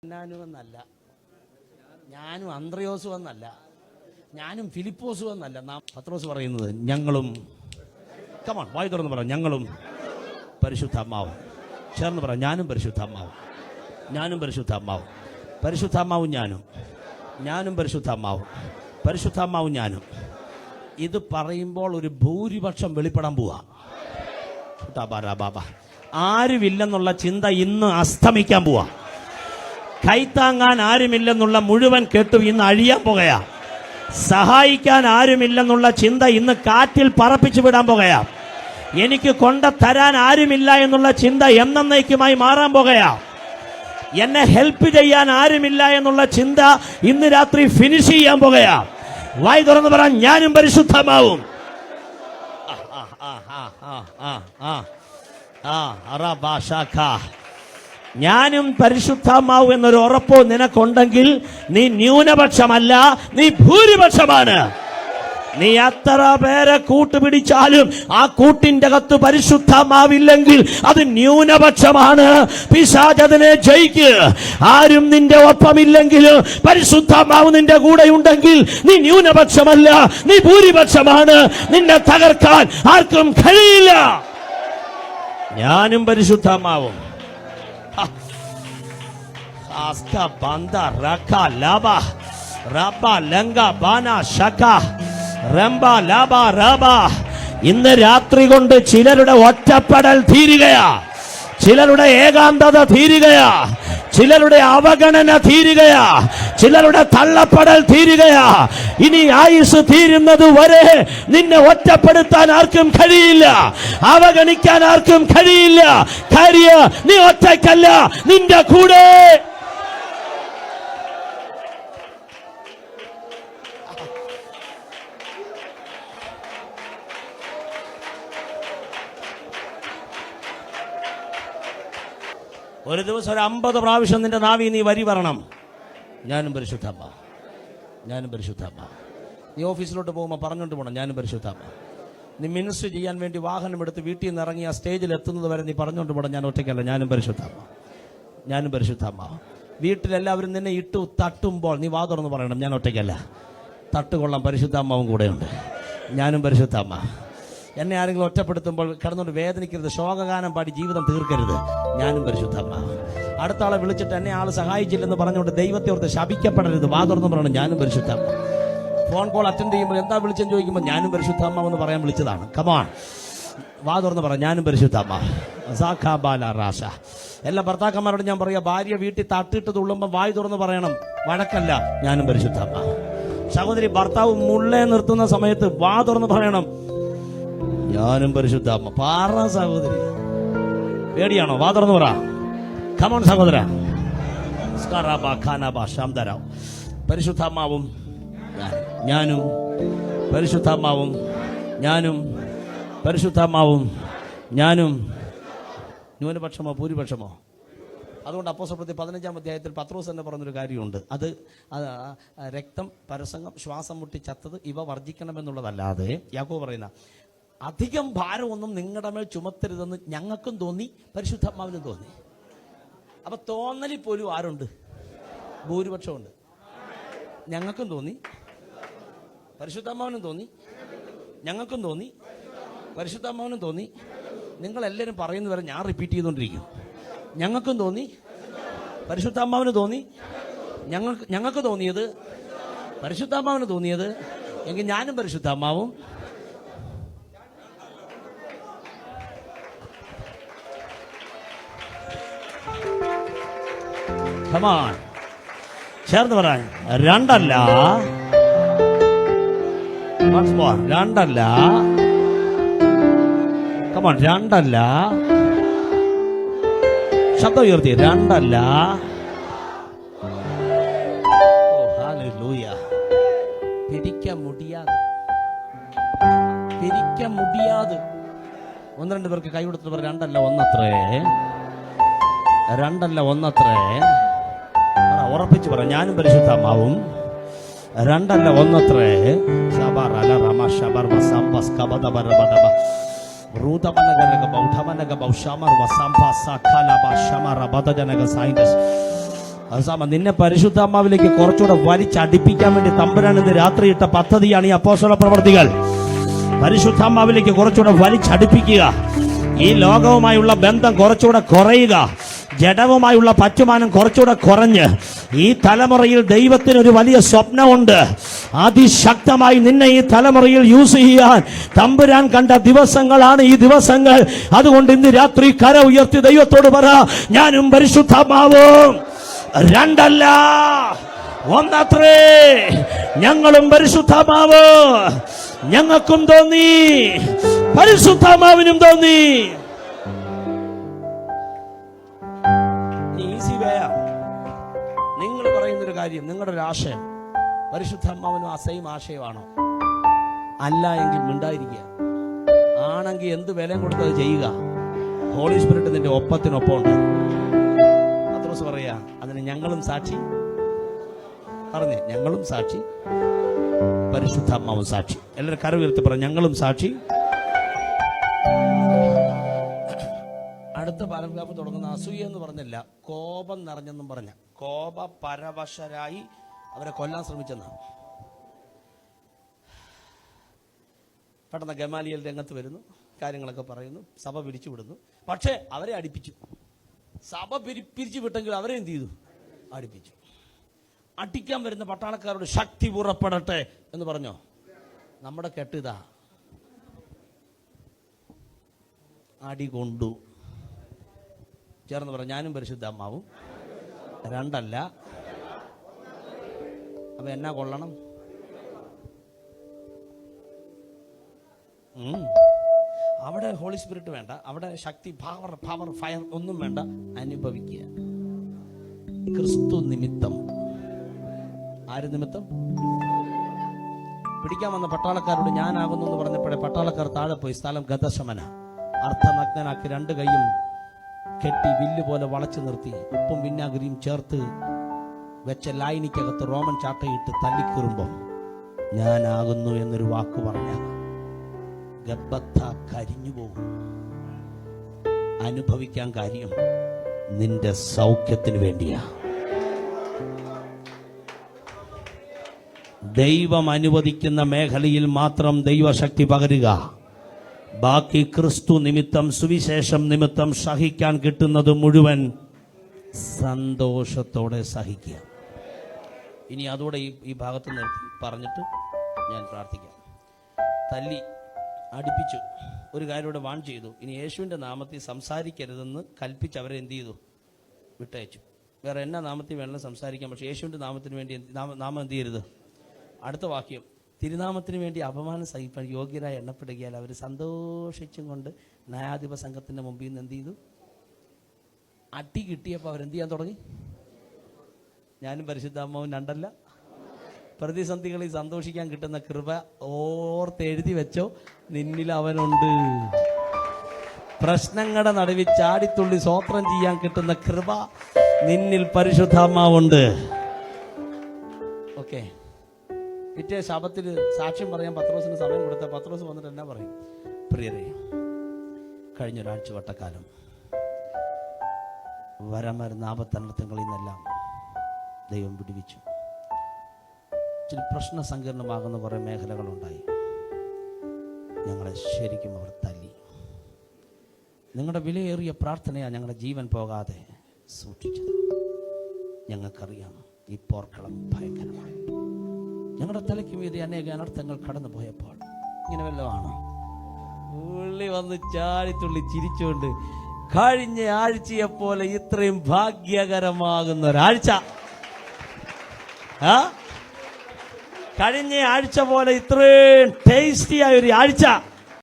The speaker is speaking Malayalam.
ഞാനും എന്നല്ല, ഞാനും അന്ത്രയോസും എന്നല്ല, ഞാനും ഫിലിപ്പോസും എന്നല്ല. നാം പത്രോസ് പറയുന്നത് ഞങ്ങളും, കമോൺ വായി തുറന്ന് പറ, ഞങ്ങളും പരിശുദ്ധാത്മാവും. ചേർന്ന് പറ, ഞാനും പരിശുദ്ധാത്മാവും, ഞാനും പരിശുദ്ധാത്മാവും, പരിശുദ്ധാത്മാവും ഞാനും, ഞാനും പരിശുദ്ധാത്മാവും, പരിശുദ്ധാത്മാവും ഞാനും. ഇത് പറയുമ്പോൾ ഒരു ഭൂരിപക്ഷം വെളിപ്പെടാൻ പോവാ. ആരുമില്ലെന്നുള്ള ചിന്ത ഇന്ന് അസ്തമിക്കാൻ പോവാ. കൈത്താങ്ങാൻ ആരുമില്ലെന്നുള്ള മുഴുവൻ കെട്ടു ഇന്ന് അഴിയാൻ പോകുകയാ. സഹായിക്കാൻ ആരുമില്ലെന്നുള്ള ചിന്ത ഇന്ന് കാറ്റിൽ പറപ്പിച്ചു വിടാൻ പോകുകയാ. എനിക്ക് കൊണ്ടുതരാൻ ആരുമില്ല എന്നുള്ള ചിന്ത എന്നേക്കുമായി മാറാൻ പോകുകയാ. എന്നെ ഹെൽപ്പ് ചെയ്യാൻ ആരുമില്ല എന്നുള്ള ചിന്ത ഇന്ന് രാത്രി ഫിനിഷ് ചെയ്യാൻ പോകുകയാ. വായി തുറന്ന് പറ, ഞാനും പരിശുദ്ധമാവും. ഞാനും പരിശുദ്ധമാവും എന്നൊരു ഉറപ്പോ നിനക്കുണ്ടെങ്കിൽ നീ ന്യൂനപക്ഷമല്ല, നീ ഭൂരിപക്ഷമാണ്. നീ എത്ര പേരെ കൂട്ടുപിടിച്ചാലും ആ കൂട്ടിന്റെ അകത്ത് പരിശുദ്ധമാവില്ലെങ്കിൽ അത് ന്യൂനപക്ഷമാണ്. പിശാച് അതിനെ ജയിക്ക്. ആരും നിന്റെ ഒപ്പമില്ലെങ്കിലും പരിശുദ്ധമാവ് നിന്റെ കൂടെ ഉണ്ടെങ്കിൽ നീ ന്യൂനപക്ഷമല്ല, നീ ഭൂരിപക്ഷമാണ്. നിന്നെ തകർക്കാൻ ആർക്കും കഴിയില്ല. ഞാനും പരിശുദ്ധമാവും. ഇന്ന് രാത്രി കൊണ്ട് ചിലരുടെ ഒറ്റപ്പെടൽ തീരുകയാ, ചിലരുടെ ഏകാന്തത തീരുകയാ, ചിലരുടെ അവഗണന തീരുകയാ, ചിലരുടെ തള്ളപ്പെടൽ തീരുകയാ. ഇനി ആയുസ് തീരുന്നത് വരെ നിന്നെ ഒറ്റപ്പെടുത്താൻ ആർക്കും കഴിയില്ല, അവഗണിക്കാൻ ആർക്കും കഴിയില്ല. കാര്യം നീ ഒറ്റയ്ക്കല്ല, നിന്റെ കൂടെ ഒരു ദിവസം ഒരു 50 പ്രാവശ്യം നിന്റെ നാവി നീ വരി പറയണം, ഞാനും പരിശുദ്ധാത്മ, ഞാനും പരിശുദ്ധാത്മ. നീ ഓഫീസിലോട്ട് പോകുമ്പോൾ പറഞ്ഞുകൊണ്ട് പോകണം, ഞാനും പരിശുദ്ധാത്മ. നീ മിനിസ്റ്റർ ചെയ്യാൻ വേണ്ടി വാഹനം എടുത്ത് വീട്ടിൽ നിന്ന് ഇറങ്ങി ആ സ്റ്റേജിൽ എത്തുന്നത് വരെ നീ പറഞ്ഞുകൊണ്ട് പോകണം, ഞാൻ ഒറ്റയ്ക്കല്ല, ഞാനും പരിശുദ്ധാത്മ, ഞാനും പരിശുദ്ധാത്മ. വീട്ടിലെല്ലാവരും നിന്നെ ഇട്ടു തട്ടുമ്പോൾ നീ വാ തുറന്ന് പറയണം, ഞാൻ ഒറ്റയ്ക്കല്ല, തട്ടുകൊള്ളാം, പരിശുദ്ധാത്മാവും കൂടെയുണ്ട്, ഞാനും പരിശുദ്ധാത്മ. എന്നെ ആരെങ്കിലും ഒറ്റപ്പെടുത്തുമ്പോൾ കിടന്നുകൊണ്ട് വേദനിക്കരുത്, ശോകഗാനം പാടി ജീവിതം തീർക്കരുത്, ഞാനും പരിശുദ്ധാത്മ. അടുത്ത ആളെ വിളിച്ചിട്ട് എന്നെ ആൾ സഹായിച്ചില്ലെന്ന് പറഞ്ഞുകൊണ്ട് ദൈവത്തെ ഓർത്ത് ശപിക്കപ്പെടരുത്, വാ തുറന്ന് പറയണം, ഞാനും പരിശുദ്ധാത്മ. ഫോൺ കോൾ അറ്റൻഡ് ചെയ്യുമ്പോൾ എന്താ വിളിച്ചെന്ന് ചോദിക്കുമ്പോൾ ഞാനും പരിശുദ്ധാത്മ എന്ന് പറയാൻ വിളിച്ചതാണ്. കമാൺ, വാ തുറന്ന് പറ, ഞാനും പരിശുദ്ധാത്മ. എല്ലാ ഭർത്താക്കന്മാരോട് ഞാൻ പറയാ, ഭാര്യ വീട്ടിൽ തട്ടിട്ട് തുള്ളുമ്പോൾ വായി തുറന്ന് പറയണം, വഴക്കല്ല, ഞാനും പരിശുദ്ധാത്മ. സഹോദരി, ഭർത്താവ് മുള്ളേ നിർത്തുന്ന സമയത്ത് വാ തുറന്ന് പറയണം, ഞാനും പരിശുദ്ധാത്മ. പാറ സഹോദരി, പേടിയാണോ? വാ തുറന്ന് പറ. കമോൺ സഹോദര. പരിശുദ്ധാത്മാവും ഞാനും, പരിശുദ്ധാത്മാവും ഞാനും, പരിശുദ്ധാത്മാവും ഞാനും. ന്യൂനപക്ഷമോ ഭൂരിപക്ഷമോ? അതുകൊണ്ട് അപ്പോസ്തലപ്രവൃത്തി 15-ാം അധ്യായത്തിൽ പത്രോസ് തന്നെ പറഞ്ഞൊരു കാര്യമുണ്ട്. അത് രക്തം, പരസംഗം, ശ്വാസം മുട്ടി ചത്തത് ഇവ വർജിക്കണമെന്നുള്ളതല്ലാതെ യാക്കോബ് പറയുന്ന അധികം ഭാരമൊന്നും നിങ്ങളുടെ മേൽ ചുമത്തരുതെന്ന് ഞങ്ങൾക്കും തോന്നി, പരിശുദ്ധാത്മാവിനും തോന്നി. അപ്പൊ തോന്നലിൽ പോലും ആരുണ്ട്? ഭൂരിപക്ഷമുണ്ട്. ഞങ്ങൾക്കും തോന്നി, പരിശുദ്ധാത്മാവിനും തോന്നി, ഞങ്ങൾക്കും തോന്നി, പരിശുദ്ധാത്മാവിനും തോന്നി. നിങ്ങളെല്ലാവരും പറയുന്നവരെ ഞാൻ റിപ്പീറ്റ് ചെയ്തുകൊണ്ടിരിക്കും. ഞങ്ങൾക്കും തോന്നി, പരിശുദ്ധാത്മാവിന് തോന്നി, ഞങ്ങൾക്ക് തോന്നിയത്, പരിശുദ്ധാത്മാവിന് തോന്നിയത്, എങ്കിൽ ഞാനും പരിശുദ്ധാത്മാവും. കമാൺ, ചേർന്ന് പറയാൻ, രണ്ടല്ല, രണ്ടല്ല, കമാൺ, രണ്ടല്ല, ശബ്ദം ഉയർത്തി, രണ്ടല്ല. പിരിക്കാൻ മുടിയാതെ, പിരിക്കാൻ മുടിയാതെ. 1-2 പേർക്ക് കൈ കൊടുത്തിട്ട് പറ, രണ്ടല്ല ഒന്നത്രേ, രണ്ടല്ല ഒന്നത്രേ. ഉറപ്പിച്ച് പറ, ഞാനും പരിശുദ്ധാത്മാവും രണ്ടല്ല ഒന്നത്രേ. നിന്നെ പരിശുദ്ധാത്മാവിലേക്ക് കുറച്ചുകൂടെ വലിച്ചടിപ്പിക്കാൻ വേണ്ടി തമ്പുരാൻ ഇന്ന് രാത്രി ഇട്ട പദ്ധതിയാണ് ഈ അപ്പോസ്തല പ്രവർത്തികൾ. പരിശുദ്ധാത്മാവിലേക്ക് കുറച്ചുകൂടെ വലിച്ചടിപ്പിക്കുക. ഈ ലോകവുമായുള്ള ബന്ധം കുറച്ചുകൂടെ കുറയുക. ജഡവുമായുള്ള പറ്റുമാനം കുറച്ചുകൂടെ കുറഞ്ഞ് ഈ തലമുറയിൽ ദൈവത്തിനൊരു വലിയ സ്വപ്നമുണ്ട്. അതിശക്തമായി നിന്നെ ഈ തലമുറയിൽ യൂസ് ചെയ്യാൻ തമ്പുരാൻ കണ്ട ദിവസങ്ങളാണ് ഈ ദിവസങ്ങൾ. അതുകൊണ്ട് ഇന്ന് രാത്രി കര ഉയർത്തി ദൈവത്തോട് പറ, ഞാനും പരിശുദ്ധാത്മാവും രണ്ടല്ല ഒന്നത്രേ. ഞങ്ങളും പരിശുദ്ധാത്മാവ്, ഞങ്ങൾക്കും തോന്നി, പരിശുദ്ധാത്മാവിനും തോന്നി. ഈസി വേയാ. നിങ്ങൾ പറയുന്നൊരു കാര്യം, നിങ്ങളുടെ ഒരു ആശയം പരിശുദ്ധാത്മാവിനും അസയും ആശയമാണോ? അല്ല എങ്കിൽ മിണ്ടായിരിക്കുക. ആണെങ്കിൽ എന്ത് വിലയും കൊടുത്തത് ചെയ്യുക. ഹോളി സ്പിരിറ്റ് നിന്റെ ഒപ്പത്തിനൊപ്പം ഉണ്ട്. പത്രോസ് പറയാ, അതിന് ഞങ്ങളും സാക്ഷി. പറഞ്ഞേ, ഞങ്ങളും സാക്ഷി, പരിശുദ്ധാത്മാവും സാക്ഷി. എല്ലാവരും കര ഉയർത്തി പറ, ഞങ്ങളും സാക്ഷി. അടുത്ത പാരഗ്രാഫ് തുടങ്ങുന്ന അസൂയ എന്ന് പറഞ്ഞല്ല, കോപം നിറഞ്ഞെന്നും പറഞ്ഞ, കോപ പരവശരായി അവരെ കൊല്ലാൻ ശ്രമിച്ചെന്നാണ്. പെട്ടെന്ന് ഗമാലിയൽ രംഗത്ത് വരുന്നു, കാര്യങ്ങളൊക്കെ പറയുന്നു, സഭ പിരിച്ചുവിടുന്നു. പക്ഷേ അവരെ അടിപ്പിച്ചു. സഭ പിരിച്ചു വിട്ടെങ്കിൽ അവരെ എന്ത് ചെയ്തു? അടിപ്പിച്ചു. അടിക്കാൻ വരുന്ന പട്ടാളക്കാരോട് ശക്തി പുറപ്പെടട്ടെ എന്ന് പറഞ്ഞോ? നമ്മുടെ കെട്ടിതാ അടി കൊണ്ടു. ചേർന്ന് പറ, ഞാനും പരിശുദ്ധാത്മാവും രണ്ടല്ല. അപ്പൊ എന്നാ കൊള്ളണം? അവിടെ ഹോളി സ്പിരിറ്റ് വേണ്ട, അവിടെ ശക്തി, പവർ, ഫയർ ഒന്നും വേണ്ട. അനുഭവിക്കുക. ക്രിസ്തു നിമിത്തം. ആര് നിമിത്തം? പിടിക്കാൻ വന്ന പട്ടാളക്കാരോട് ഞാനാകുന്നു എന്ന് പറഞ്ഞപ്പോഴേ പട്ടാളക്കാർ താഴെ പോയി. സ്ഥലം ഗതശമന. അർത്ഥനഗ്നനാക്കി 2 കൈയും കെട്ടി വില്ല് പോലെ വളച്ചു നിർത്തി ഉപ്പും വിനാഗിരിയും ചേർത്ത് വെച്ച ലായനിക്കകത്ത് റോമൻ ചാട്ടയിട്ട് തല്ലിക്കീറുമ്പം ഞാനാകുന്നു എന്നൊരു വാക്ക് പറഞ്ഞ ഗബ്ബത്ത കരിഞ്ഞു പോകും. അനുഭവിക്കാൻ കാര്യം നിന്റെ സൗഖ്യത്തിന് വേണ്ടിയാ. ദൈവം അനുവദിക്കുന്ന മേഖലയിൽ മാത്രം ദൈവശക്തി പകരുക. ബാക്കി ക്രിസ്തു നിമിത്തം, സുവിശേഷം നിമിത്തം സഹിക്കാൻ കിട്ടുന്നത് മുഴുവൻ സന്തോഷത്തോടെ സഹിക്കുക. ഇനി അതോടെ ഈ ഭാഗത്ത് നിർത്തി പറഞ്ഞിട്ട് ഞാൻ പ്രാർത്ഥിക്കാം. തല്ലി അടിപ്പിച്ചു, ഒരു കാര്യം ഇവിടെ വാൺ ചെയ്തു. ഇനി യേശുവിൻ്റെ നാമത്തിൽ സംസാരിക്കരുതെന്ന് കൽപ്പിച്ച് അവരെ എന്ത് ചെയ്തു? വിട്ടയച്ചു. വേറെ എന്നാ നാമത്തിൽ വേണമെങ്കിലും സംസാരിക്കാം, പക്ഷേ യേശുവിൻ്റെ നാമത്തിന് വേണ്ടി നാമം എന്ത് ചെയ്യരുത്. അടുത്ത വാക്യം, തിരുനാമത്തിന് വേണ്ടി അപമാനം സഹിപ്പാൻ യോഗ്യരായി എണ്ണപ്പെടുകയാൽ അവർ സന്തോഷിച്ചും കൊണ്ട് ന്യായാധിപ സംഘത്തിൻ്റെ മുമ്പിൽ നിന്ന് എന്ത് ചെയ്തു? അടി കിട്ടിയപ്പോൾ അവരെന്ത് ചെയ്യാൻ തുടങ്ങി? ഞാനും പരിശുദ്ധാത്മാവും രണ്ടല്ല. പ്രതിസന്ധികളിൽ സന്തോഷിക്കാൻ കിട്ടുന്ന കൃപ ഓർത്തെഴുതി വെച്ചോ, നിന്നിൽ അവനുണ്ട്. പ്രശ്നങ്ങളുടെ നടുവിൽ ചാടിത്തുള്ളി സ്വോത്രം ചെയ്യാൻ കിട്ടുന്ന കൃപ നിന്നിൽ പരിശുദ്ധാത്മാവുണ്ട്. ഓക്കെ. പിറ്റേ ശബത്തിൽ സാക്ഷ്യം പറയാൻ പത്രോസിന് സമയം കൊടുത്ത പത്രോസ് വന്നിട്ട് എന്നാ പറയും? പ്രിയരെ, കഴിഞ്ഞൊരാഴ്ച വട്ടക്കാലം വരമരുന്ന ആപത്തനർത്ഥങ്ങളിൽ നിന്നെല്ലാം ദൈവം വിടുവിച്ചു. ചില പ്രശ്ന സങ്കീർണമാകുന്ന കുറേ മേഖലകളുണ്ടായി. ഞങ്ങളെ ശരിക്കും അവർ തല്ലി. നിങ്ങളുടെ വിലയേറിയ പ്രാർത്ഥനയാണ് ഞങ്ങളുടെ ജീവൻ പോകാതെ സൂക്ഷിച്ചത്. ഞങ്ങൾക്കറിയാം ഈ പോർക്കളം ഭയങ്കരമാണ്. ഞങ്ങളുടെ തലയ്ക്ക് മീതെ അനേക അനർത്ഥങ്ങൾ കടന്നു പോയപ്പോൾ ഇങ്ങനെ വല്ലതുമാണ്. ഉള്ളി വന്ന് ചാടിത്തുള്ളി ചിരിച്ചുകൊണ്ട് കഴിഞ്ഞ ആഴ്ചയെപ്പോലെ ഇത്രയും ഭാഗ്യകരമാകുന്ന ഒരാഴ്ച, കഴിഞ്ഞ ആഴ്ച പോലെ ഇത്രയും ടേസ്റ്റിയായ ഒരു ആഴ്ച